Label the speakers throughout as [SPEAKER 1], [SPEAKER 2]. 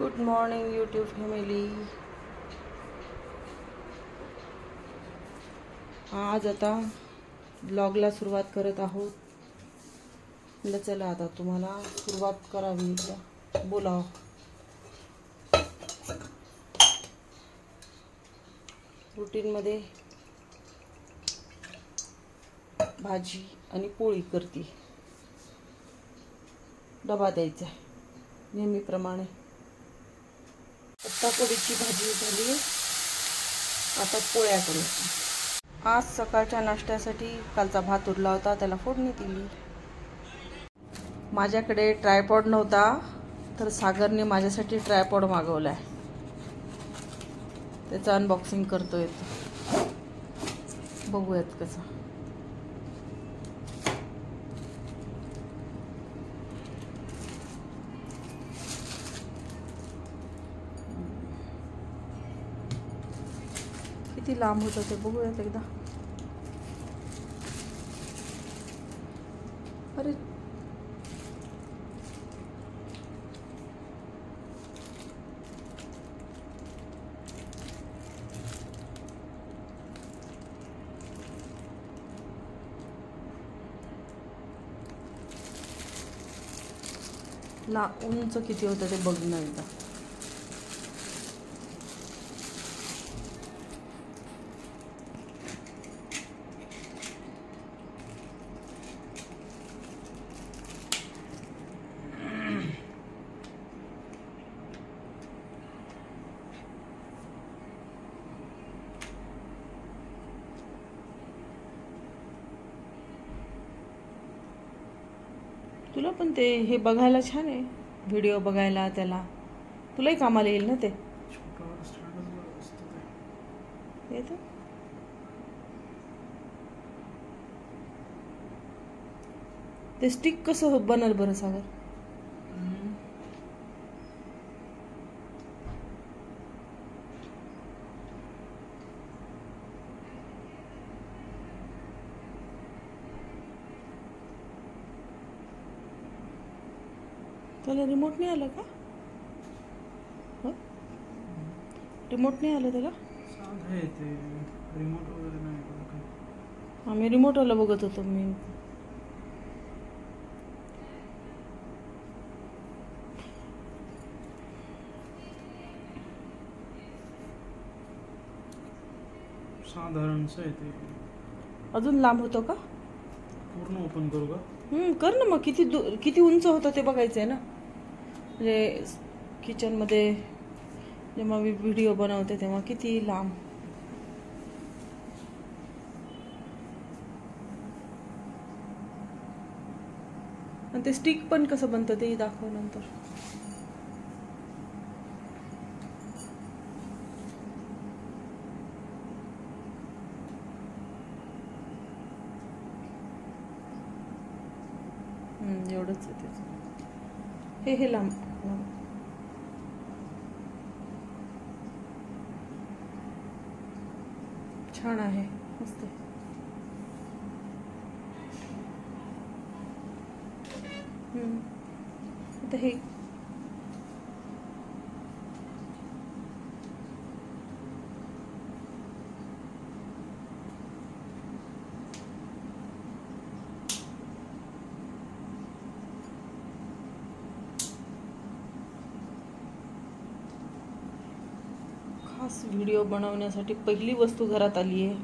[SPEAKER 1] Good morning YouTube family. आज आता ब्लॉगला सुरुवात करत आहोत. म्हटलं चला आता तुम्हाला सुरुवात करावी, बोलावं. रुटीनमध्ये भाजी आणि पोळी करते. डबा द्यायचा आहे नेहमीप्रमाणे. पत्ताकोबीची भाजी झाली. आता पोळ्या करू. आज सकाळच्या नाश्त्यासाठी कालचा भात उरला होता, त्याला फोडणी दिली. माझ्याकडे ट्रायपॉड नव्हता, तर सागरने माझ्यासाठी ट्रायपॉड मागवलाय. त्याचं अनबॉक्सिंग करतोय. बघूयात कसं. किती लांब होतं ते बघूयात एकदा. अरे उंच किती होतं ते बघणं एकदा. तुला पण ते हे बघायला छान आहे, व्हिडिओ बघायला. त्याला तुलाही कामाला येईल ना ते. येतं ते स्टिक कसं बनल बरं सागर? त्याला रिमोट नाही आलं का? रिमोट नाही आलं त्याला? आम्ही रिमोटवाला बघत होतो. मी
[SPEAKER 2] साधारण
[SPEAKER 1] अजून लांब होतो का?
[SPEAKER 2] पूर्ण ओपन करू का?
[SPEAKER 1] कर ना मग. किती उंच होतं ते बघायचं आहे ना. म्हणजे किचनमध्ये जेव्हा मी व्हिडिओ बनवते तेव्हा किती लांब. आणि ते स्टिक पण कसं बनतं ते दाखव नंतर. एवढंच आहे त्याचं. हे लांब छान आहे, मस्त. आता हे खास व्हिडिओ बनवण्यासाठी पहिली वस्तू घरात आली आहे.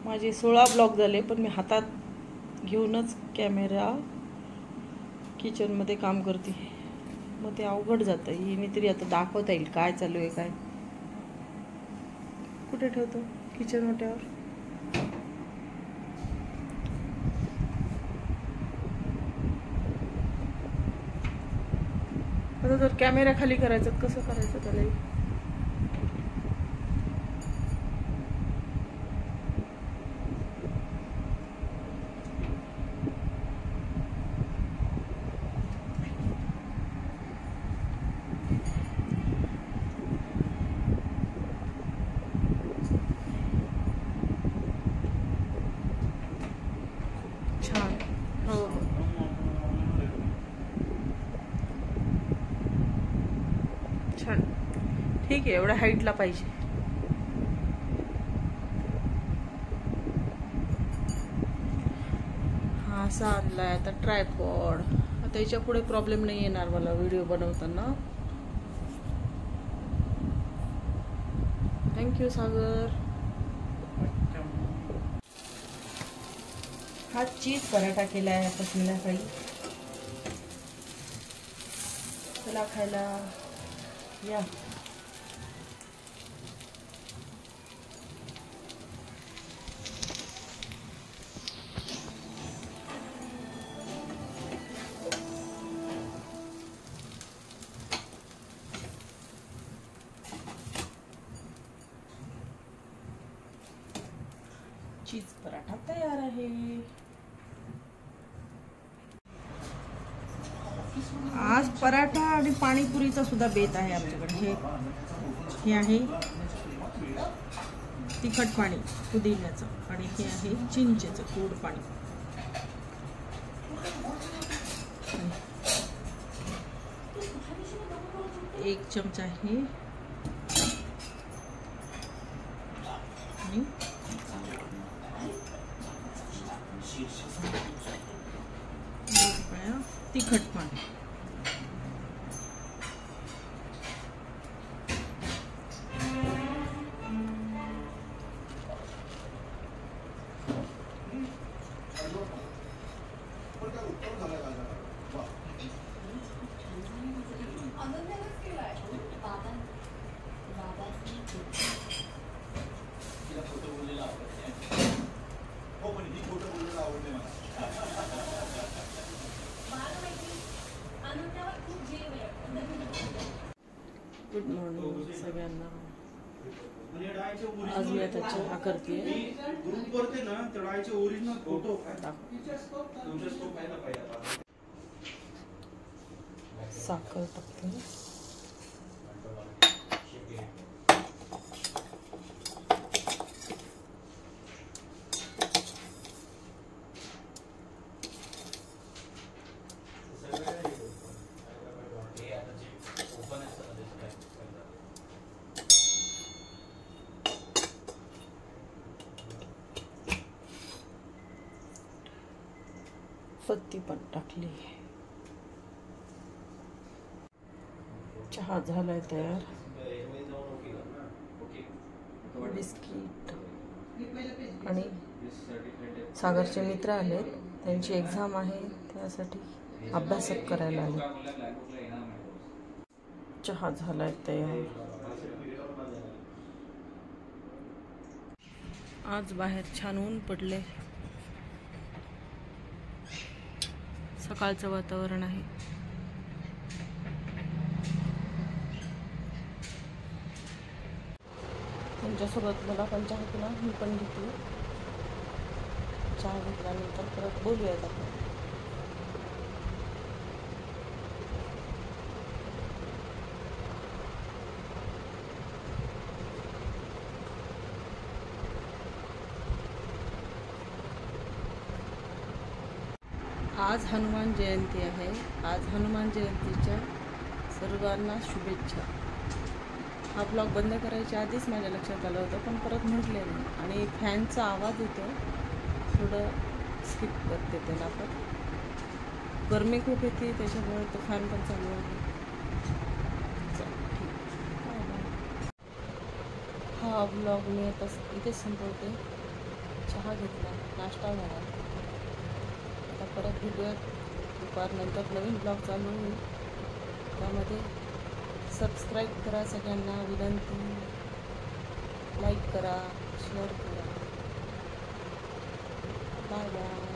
[SPEAKER 1] माझे 16 ब्लॉग झाले, पण मी हातात घेऊनच कॅमेरा किचनमध्ये काम करते. मग ते अवघड जातं. हिने तरी आता दाखवता येईल काय चालू आहे काय. कुठे ठेवतो? किचन ओट्यावर. आता जर कॅमेरा खाली करायचं कसं करायचं त्याला? छान. हो. छान. ठीक आहे, एवढ्या हाईटला पाहिजे. हा असा आणलाय आता ट्रायपॉड. आता याच्या पुढे प्रॉब्लेम नाही येणार मला व्हिडिओ बनवताना. थँक्यू सागर. हा चीज पराठा केला आहे आता संध्याकाळी. चला खायला या. चीज पराठा तयार आहे. आज पराठा आणि पाणीपुरीचा सुद्धा बेत आहे आमच्याकडे. हे आहे तिखट पाणी पुदिन्याचं आणि हे आहे चिंचेचं गोड पाणी. एक चमचा आहे आणि तिखट पाणी. गुड मॉर्निंग सगळ्यांना. आज मी आता चहा करते. साखर टाकते. पत्ती पण टाकली. चहा झालाय तयार. बिस्किट आणि सागरचे मित्र आले, त्यांची एक्झाम आहे त्यासाठी अभ्यास करायला आले. चहा झालाय तयार. आज बाहेर छान ऊन पडले. सकाळचं वातावरण आहे. तुमच्यासोबत मला पण चहा केला, मी पण घेतली. चहा घेतल्यानंतर परत बोलूयात आपण. आज हनुमान जयंती आहे. आज हनुमान जयंतीच्या सर्वांना शुभेच्छा. हा ब्लॉग बंद करायच्या आधीच माझ्या लक्षात आलं होतं, पण परत म्हटले नाही. आणि फॅनचा आवाज येतो, थोडं स्किप करते त्याला. पण गरमी खूप येते त्याच्यामुळे तो फॅन पण चालू आहे. हा ब्लॉग मी आता इथेच संपवते. चहा घेतला, नाश्ता झाला. आता परत भेटूयात दुपारनंतर. नवीन ब्लॉग चालू होईल, त्यामध्ये सबस्क्राईब करा सगळ्यांना विनंती. लाईक करा, शेअर करा. Bye bye.